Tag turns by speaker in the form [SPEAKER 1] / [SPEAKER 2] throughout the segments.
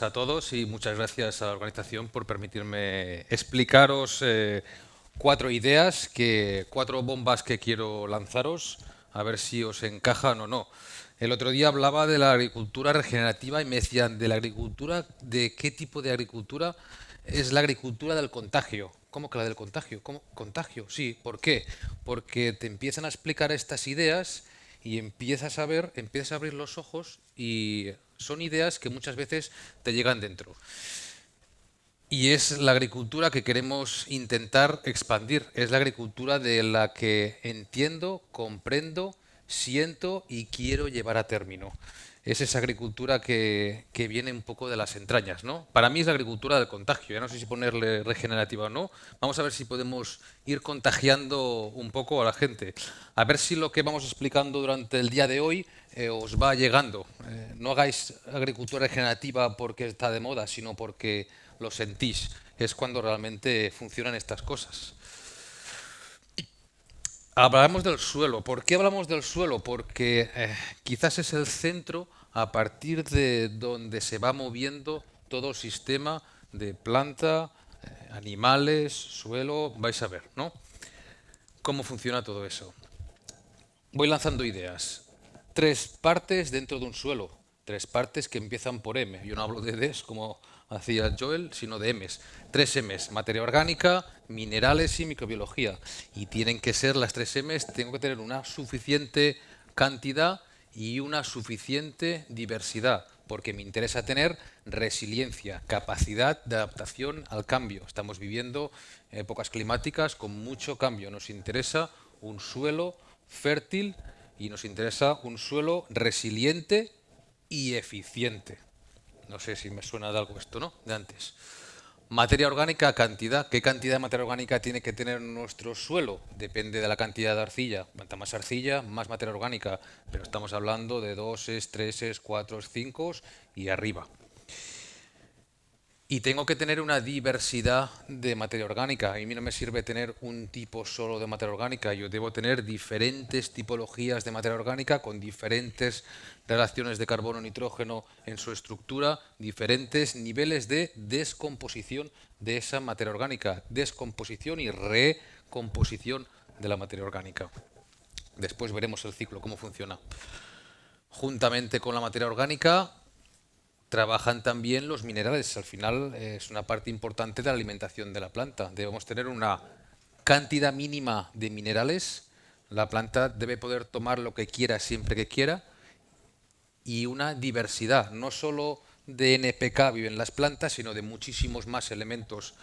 [SPEAKER 1] A todos y muchas gracias a la organización por permitirme explicaros cuatro ideas, cuatro bombas que quiero lanzaros, a ver si os encajan o no. El otro día hablaba de la agricultura regenerativa y me decían, ¿de la agricultura? ¿De qué tipo de agricultura? Es la agricultura del contagio. ¿Cómo que la del contagio? ¿Cómo? ¿Contagio? Sí. ¿Por qué? Porque te empiezan a explicar estas ideas y empiezas a abrir los ojos y son ideas que muchas veces te llegan dentro. Y es la agricultura que queremos intentar expandir. Es la agricultura de la que entiendo, comprendo, siento y quiero llevar a término. Es esa agricultura que viene un poco de las entrañas, ¿no? Para mí es la agricultura del contagio. Ya no sé si ponerle regenerativa o no. Vamos a ver si podemos ir contagiando un poco a la gente. A ver si lo que vamos explicando durante el día de hoy os va llegando. No hagáis agricultura regenerativa porque está de moda, sino porque lo sentís. Es cuando realmente funcionan estas cosas. Hablamos del suelo. ¿Por qué hablamos del suelo? Porque quizás es el centro a partir de donde se va moviendo todo el sistema de planta, animales, suelo. Vais a ver, ¿no? Cómo funciona todo eso. Voy lanzando ideas. Tres partes dentro de un suelo. Tres partes que empiezan por M. Yo no hablo de Ds como hacía Joel, sino de Ms. Tres Ms. Materia orgánica, minerales y microbiología. Y tienen que ser las tres Ms, tengo que tener una suficiente cantidad y una suficiente diversidad, porque me interesa tener resiliencia, capacidad de adaptación al cambio. Estamos viviendo épocas climáticas con mucho cambio. Nos interesa un suelo fértil y nos interesa un suelo resiliente y eficiente. No sé si me suena de algo esto, ¿no? De antes. Materia orgánica, cantidad. ¿Qué cantidad de materia orgánica tiene que tener nuestro suelo? Depende de la cantidad de arcilla. Cuanta más arcilla, más materia orgánica. Pero estamos hablando de 2, 3, 4, 5 y arriba. Y tengo que tener una diversidad de materia orgánica. A mí no me sirve tener un tipo solo de materia orgánica. Yo debo tener diferentes tipologías de materia orgánica con diferentes relaciones de carbono-nitrógeno en su estructura, diferentes niveles de descomposición de esa materia orgánica. Descomposición y recomposición de la materia orgánica. Después veremos el ciclo, cómo funciona. Juntamente con la materia orgánica trabajan también los minerales. Al final es una parte importante de la alimentación de la planta. Debemos tener una cantidad mínima de minerales. La planta debe poder tomar lo que quiera siempre que quiera y una diversidad, no solo de NPK viven las plantas, sino de muchísimos más elementos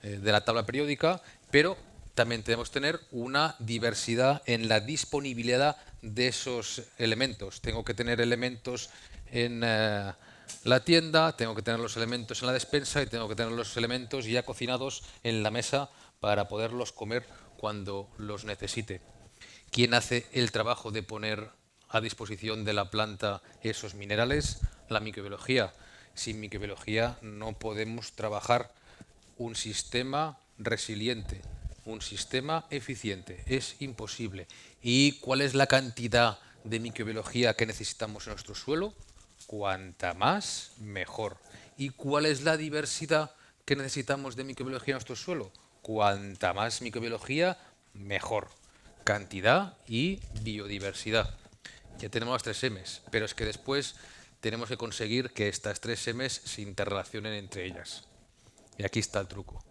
[SPEAKER 1] de la tabla periódica, pero también tenemos que tener una diversidad en la disponibilidad de esos elementos. Tengo que tener elementos en la tienda, tengo que tener los elementos en la despensa y tengo que tener los elementos ya cocinados en la mesa para poderlos comer cuando los necesite. ¿Quién hace el trabajo de poner a disposición de la planta esos minerales? La microbiología. Sin microbiología no podemos trabajar un sistema resiliente, un sistema eficiente. Es imposible. ¿Y cuál es la cantidad de microbiología que necesitamos en nuestro suelo? Cuanta más, mejor. ¿Y cuál es la diversidad que necesitamos de microbiología en nuestro suelo? Cuanta más microbiología, mejor. Cantidad y biodiversidad. Ya tenemos las tres M's, pero es que después tenemos que conseguir que estas tres M's se interrelacionen entre ellas. Y aquí está el truco.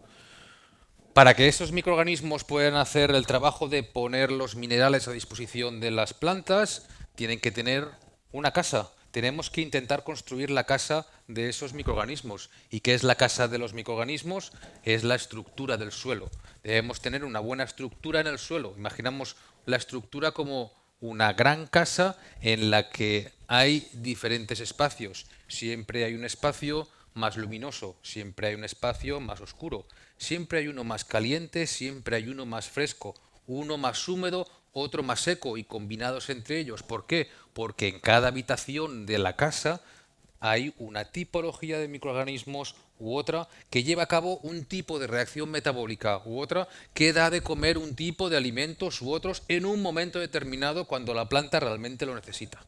[SPEAKER 1] Para que esos microorganismos puedan hacer el trabajo de poner los minerales a disposición de las plantas, tienen que tener una casa. Tenemos que intentar construir la casa de esos microorganismos. ¿Y qué es la casa de los microorganismos? Es la estructura del suelo. Debemos tener una buena estructura en el suelo. Imaginamos la estructura como una gran casa en la que hay diferentes espacios. Siempre hay un espacio más luminoso, siempre hay un espacio más oscuro, siempre hay uno más caliente, siempre hay uno más fresco, uno más húmedo, otro más seco y combinados entre ellos. ¿Por qué? Porque en cada habitación de la casa hay una tipología de microorganismos u otra que lleva a cabo un tipo de reacción metabólica u otra que da de comer un tipo de alimentos u otros en un momento determinado cuando la planta realmente lo necesita.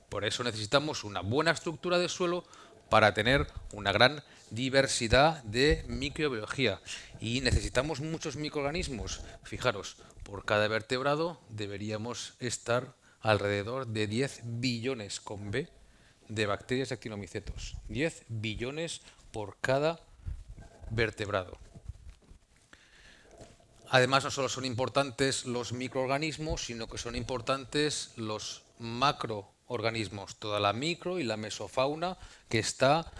[SPEAKER 1] Por eso necesitamos una buena estructura de suelo para tener una gran diversidad de microbiología. Y necesitamos muchos microorganismos. Fijaros, por cada vertebrado deberíamos estar alrededor de 10 billones con B de bacterias y actinomicetos. 10 billones por cada vertebrado. Además, no solo son importantes los microorganismos, sino que son importantes los macroorganismos, toda la micro y la mesofauna que está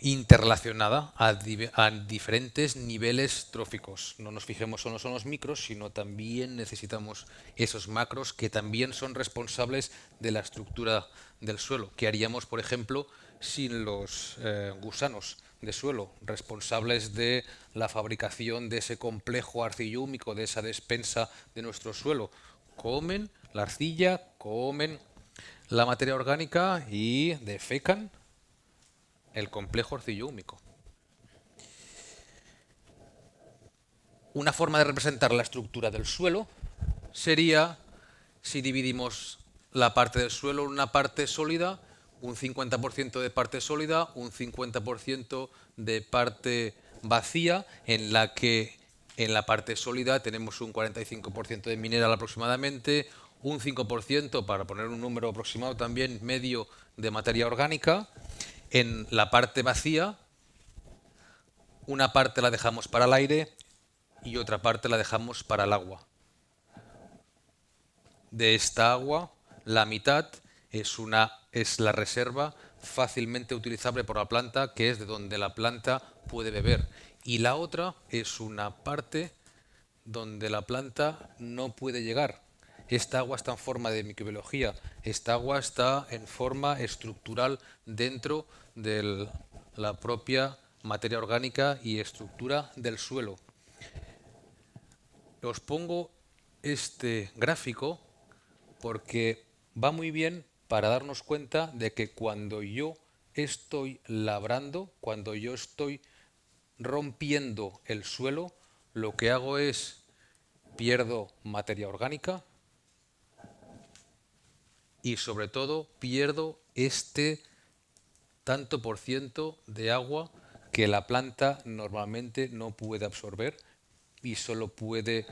[SPEAKER 1] interrelacionada a diferentes niveles tróficos. No nos fijemos solo en los micros, sino también necesitamos esos macros que también son responsables de la estructura del suelo. ¿Qué haríamos, por ejemplo, sin los gusanos de suelo, responsables de la fabricación de ese complejo arcillo-húmico, de esa despensa de nuestro suelo? Comen la arcilla, comen la materia orgánica y defecan el complejo arcillo-húmico. Una forma de representar la estructura del suelo sería si dividimos la parte del suelo en una parte sólida, un 50% de parte sólida, un 50% de parte vacía, en la que en la parte sólida tenemos un 45% de mineral aproximadamente, un 5%, para poner un número aproximado también, medio de materia orgánica. En la parte vacía, una parte la dejamos para el aire y otra parte la dejamos para el agua. De esta agua, la mitad es la reserva fácilmente utilizable por la planta, que es de donde la planta puede beber. Y la otra es una parte donde la planta no puede llegar. Esta agua está en forma de microbiología. Esta agua está en forma estructural dentro de la propia materia orgánica y estructura del suelo. Os pongo este gráfico porque va muy bien para darnos cuenta de que cuando yo estoy labrando, cuando yo estoy rompiendo el suelo, lo que hago es pierdo materia orgánica y sobre todo pierdo este tanto por ciento de agua que la planta normalmente no puede absorber y solo puede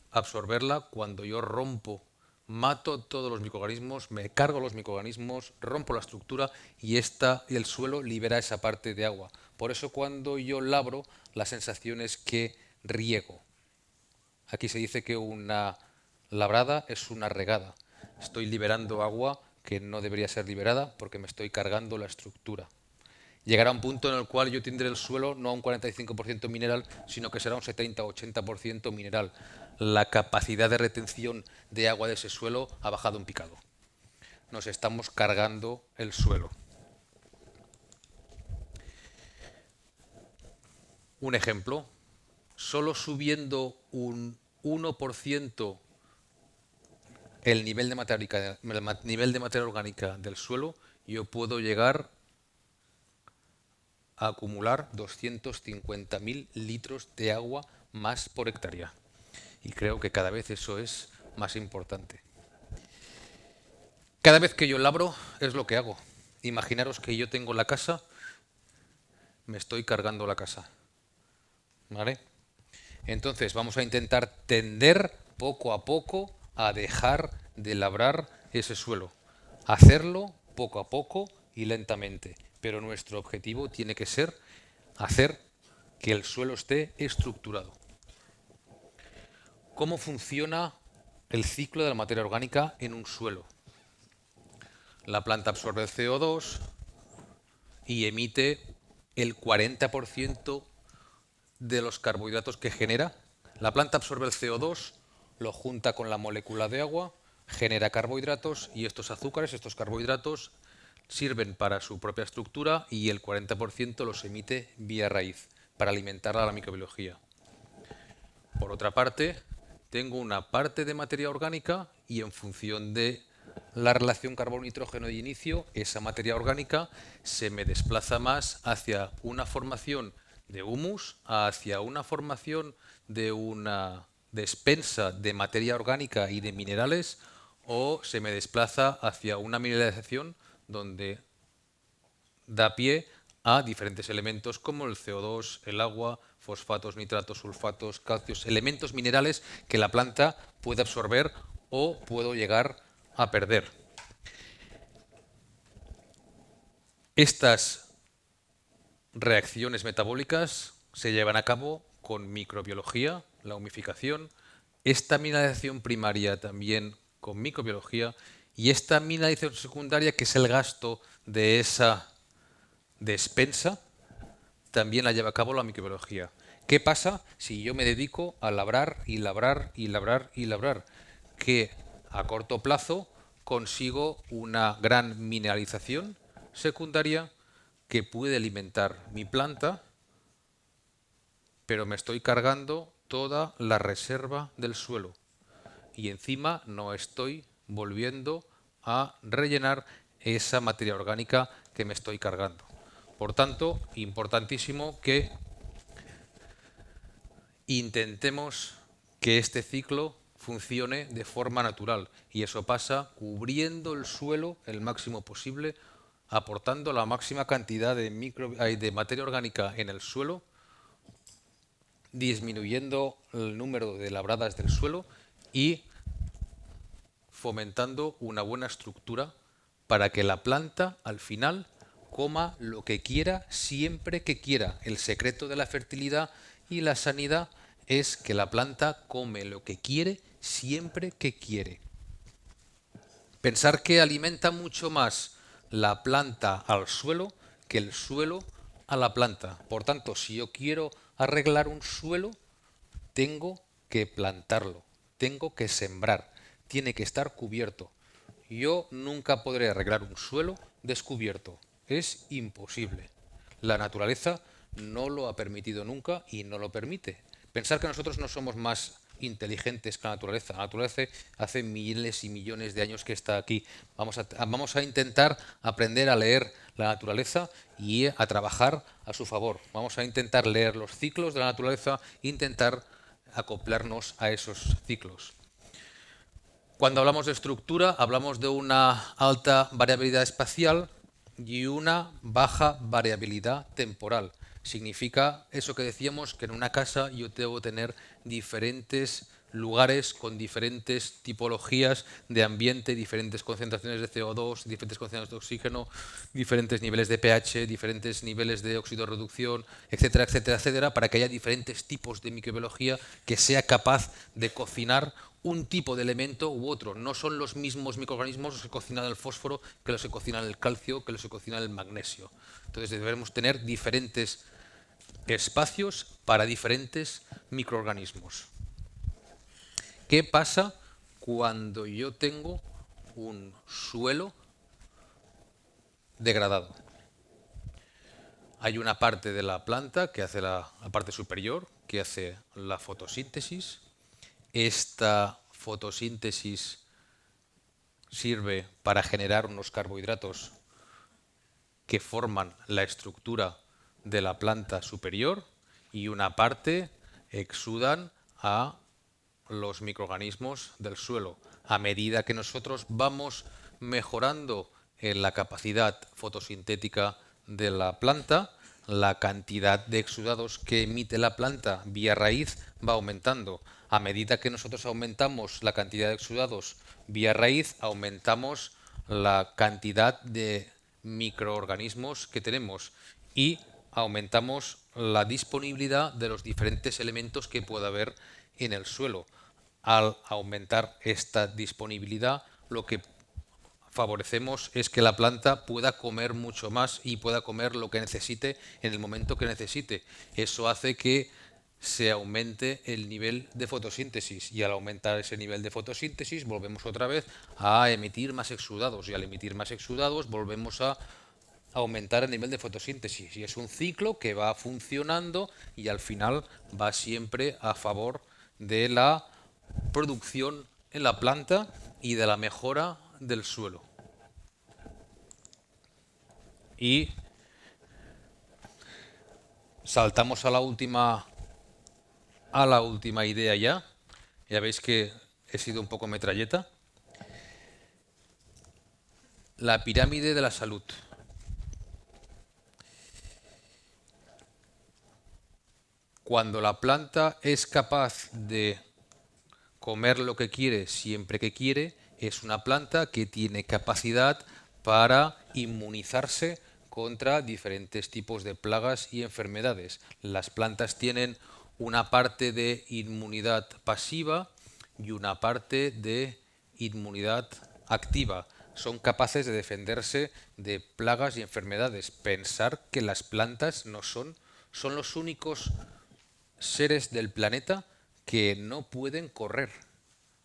[SPEAKER 1] absorberla cuando yo rompo, mato todos los microorganismos, me cargo los microorganismos, rompo la estructura y el suelo libera esa parte de agua. Por eso cuando yo labro, la sensación es que riego. Aquí se dice que una labrada es una regada. Estoy liberando agua que no debería ser liberada porque me estoy cargando la estructura. Llegará un punto en el cual yo tendré el suelo no a un 45% mineral, sino que será un 70 o 80% mineral. La capacidad de retención de agua de ese suelo ha bajado en picado. Nos estamos cargando el suelo. Un ejemplo, solo subiendo un 1% el nivel de materia orgánica del suelo, yo puedo llegar a acumular 250.000 litros de agua más por hectárea. Y creo que cada vez eso es más importante. Cada vez que yo labro es lo que hago. Imaginaros que yo tengo la casa, me estoy cargando la casa. ¿Vale? Entonces vamos a intentar tender poco a poco a dejar de labrar ese suelo. Hacerlo poco a poco y lentamente. Pero nuestro objetivo tiene que ser hacer que el suelo esté estructurado. ¿Cómo funciona el ciclo de la materia orgánica en un suelo? La planta absorbe el CO2 y emite el 40% de los carbohidratos que genera. La planta absorbe el CO2, lo junta con la molécula de agua, genera carbohidratos y estos azúcares, estos carbohidratos, sirven para su propia estructura y el 40% los emite vía raíz para alimentar a la microbiología. Por otra parte, tengo una parte de materia orgánica y en función de la relación carbono-nitrógeno de inicio, esa materia orgánica se me desplaza más hacia una formación de humus, hacia una formación de una despensa de materia orgánica y de minerales, o se me desplaza hacia una mineralización donde da pie a diferentes elementos como el CO2, el agua, fosfatos, nitratos, sulfatos, calcios, elementos minerales que la planta puede absorber o puedo llegar a perder. Estas reacciones metabólicas se llevan a cabo con microbiología, la humificación, esta mineralización primaria también con microbiología y esta mineralización secundaria, que es el gasto de esa despensa, también la lleva a cabo la microbiología. ¿Qué pasa si yo me dedico a labrar y labrar y labrar y labrar? Que a corto plazo consigo una gran mineralización secundaria que puede alimentar mi planta, pero me estoy cargando toda la reserva del suelo y encima no estoy volviendo a rellenar esa materia orgánica que me estoy cargando. Por tanto, importantísimo que intentemos que este ciclo funcione de forma natural y eso pasa cubriendo el suelo el máximo posible, aportando la máxima cantidad de materia orgánica en el suelo, disminuyendo el número de labradas del suelo y fomentando una buena estructura para que la planta al final coma lo que quiera siempre que quiera. El secreto de la fertilidad y la sanidad es que la planta come lo que quiere siempre que quiere. Pensar que alimenta mucho más la planta al suelo que el suelo a la planta. Por tanto, si yo quiero arreglar un suelo, tengo que plantarlo, tengo que sembrar, tiene que estar cubierto. Yo nunca podré arreglar un suelo descubierto, es imposible. La naturaleza no lo ha permitido nunca y no lo permite. Pensar que nosotros no somos más inteligentes que la naturaleza. La naturaleza hace miles y millones de años que está aquí. Vamos a intentar aprender a leer la naturaleza y a trabajar a su favor. Vamos a intentar leer los ciclos de la naturaleza e intentar acoplarnos a esos ciclos. Cuando hablamos de estructura, hablamos de una alta variabilidad espacial y una baja variabilidad temporal. Significa eso que decíamos, que en una casa yo debo tener diferentes lugares con diferentes tipologías de ambiente, diferentes concentraciones de CO2, diferentes concentraciones de oxígeno, diferentes niveles de pH, diferentes niveles de oxidorreducción, etcétera, etcétera, etcétera, para que haya diferentes tipos de microbiología que sea capaz de cocinar un tipo de elemento u otro. No son los mismos microorganismos los que cocinan el fósforo que los que cocinan el calcio, que los que cocinan el magnesio. Entonces debemos tener diferentes espacios para diferentes microorganismos. ¿Qué pasa cuando yo tengo un suelo degradado? Hay una parte de la planta que hace la parte superior, que hace la fotosíntesis. Esta fotosíntesis sirve para generar unos carbohidratos que forman la estructura de la planta superior y una parte exudan a los microorganismos del suelo. A medida que nosotros vamos mejorando en la capacidad fotosintética de la planta, la cantidad de exudados que emite la planta vía raíz va aumentando. A medida que nosotros aumentamos la cantidad de exudados vía raíz, aumentamos la cantidad de microorganismos que tenemos y aumentamos la disponibilidad de los diferentes elementos que pueda haber en el suelo. Al aumentar esta disponibilidad, lo que favorecemos es que la planta pueda comer mucho más y pueda comer lo que necesite en el momento que necesite. Eso hace que se aumente el nivel de fotosíntesis y al aumentar ese nivel de fotosíntesis volvemos otra vez a emitir más exudados y al emitir más exudados volvemos a aumentar el nivel de fotosíntesis y es un ciclo que va funcionando y al final va siempre a favor de la producción en la planta y de la mejora del suelo. Y saltamos a la última idea ya. Ya veis que he sido un poco metralleta. La pirámide de la salud. Cuando la planta es capaz de comer lo que quiere siempre que quiere, es una planta que tiene capacidad para inmunizarse contra diferentes tipos de plagas y enfermedades. Las plantas tienen una parte de inmunidad pasiva y una parte de inmunidad activa. Son capaces de defenderse de plagas y enfermedades. Pensar que las plantas no son los únicos seres del planeta que no pueden correr,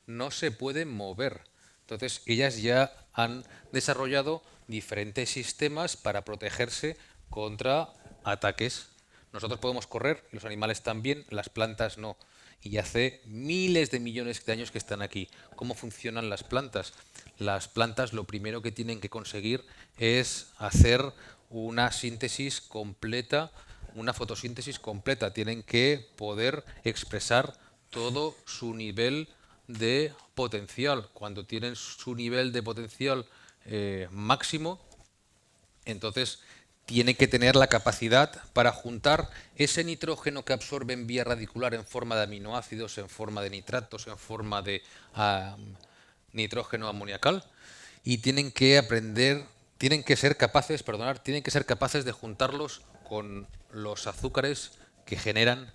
[SPEAKER 1] no se pueden mover. Entonces, ellas ya han desarrollado diferentes sistemas para protegerse contra ataques. Nosotros podemos correr, los animales también, las plantas no. Y hace miles de millones de años que están aquí. ¿Cómo funcionan las plantas? Las plantas lo primero que tienen que conseguir es hacer una síntesis completa, una fotosíntesis completa. Tienen que poder expresar todo su nivel de potencial. Cuando tienen su nivel de potencial máximo, entonces tiene que tener la capacidad para juntar ese nitrógeno que absorben vía radicular en forma de aminoácidos, en forma de nitratos, en forma de nitrógeno amoniacal, y tienen que aprender, tienen que ser capaces, perdonar, tienen que ser capaces de juntarlos con los azúcares que generan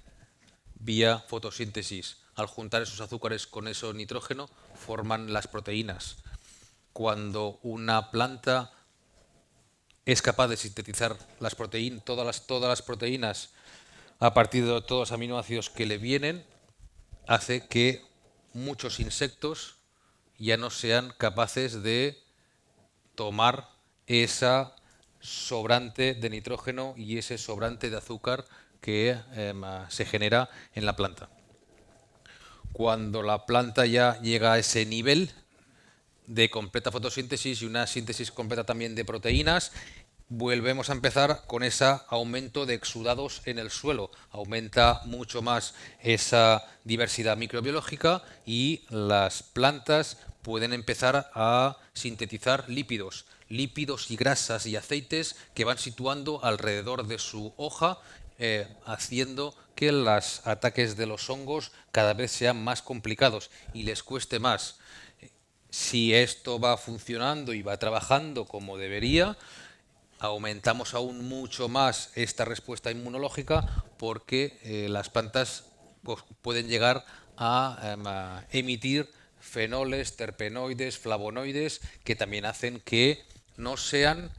[SPEAKER 1] vía fotosíntesis. Al juntar esos azúcares con ese nitrógeno forman las proteínas. Cuando una planta es capaz de sintetizar las proteínas, todas las proteínas a partir de todos los aminoácidos que le vienen, hace que muchos insectos ya no sean capaces de tomar esa sobrante de nitrógeno y ese sobrante de azúcar que se genera en la planta. Cuando la planta ya llega a ese nivel de completa fotosíntesis y una síntesis completa también de proteínas, volvemos a empezar con ese aumento de exudados en el suelo. Aumenta mucho más esa diversidad microbiológica y las plantas pueden empezar a sintetizar lípidos y grasas y aceites que van situando alrededor de su hoja, haciendo que los ataques de los hongos cada vez sean más complicados y les cueste más. Si esto va funcionando y va trabajando como debería, aumentamos aún mucho más esta respuesta inmunológica porque las plantas pues, pueden llegar a emitir fenoles, terpenoides, flavonoides que también hacen que no sean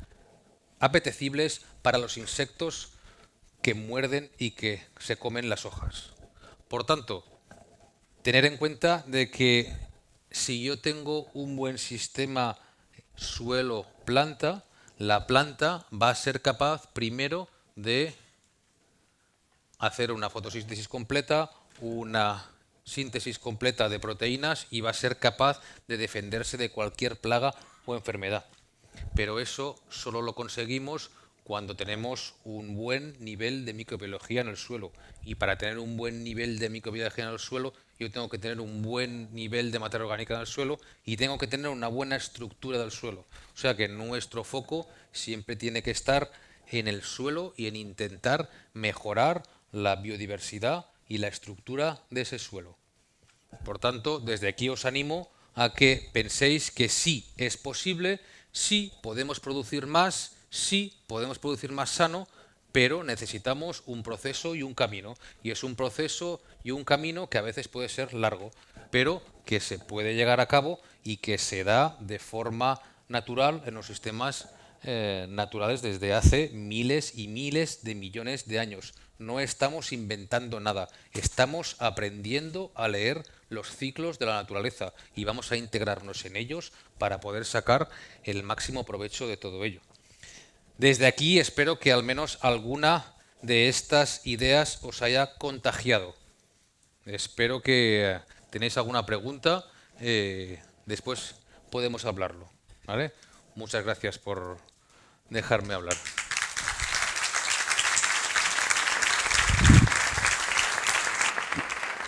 [SPEAKER 1] apetecibles para los insectos que muerden y que se comen las hojas. Por tanto, tener en cuenta de que si yo tengo un buen sistema suelo-planta, la planta va a ser capaz primero de hacer una fotosíntesis completa, una síntesis completa de proteínas y va a ser capaz de defenderse de cualquier plaga o enfermedad. Pero eso solo lo conseguimos cuando tenemos un buen nivel de microbiología en el suelo. Y para tener un buen nivel de microbiología en el suelo, yo tengo que tener un buen nivel de materia orgánica en el suelo y tengo que tener una buena estructura del suelo. O sea que nuestro foco siempre tiene que estar en el suelo y en intentar mejorar la biodiversidad y la estructura de ese suelo. Por tanto, desde aquí os animo a que penséis que sí es posible, sí podemos producir más, sí podemos producir más sano, pero necesitamos un proceso y un camino. Y es un proceso y un camino que a veces puede ser largo, pero que se puede llegar a cabo y que se da de forma natural en los sistemas naturales desde hace miles y miles de millones de años. No estamos inventando nada, estamos aprendiendo a leer los ciclos de la naturaleza y vamos a integrarnos en ellos para poder sacar el máximo provecho de todo ello. Desde aquí espero que al menos alguna de estas ideas os haya contagiado. Espero que tenéis alguna pregunta, después podemos hablarlo, ¿vale? Muchas gracias por dejarme hablar.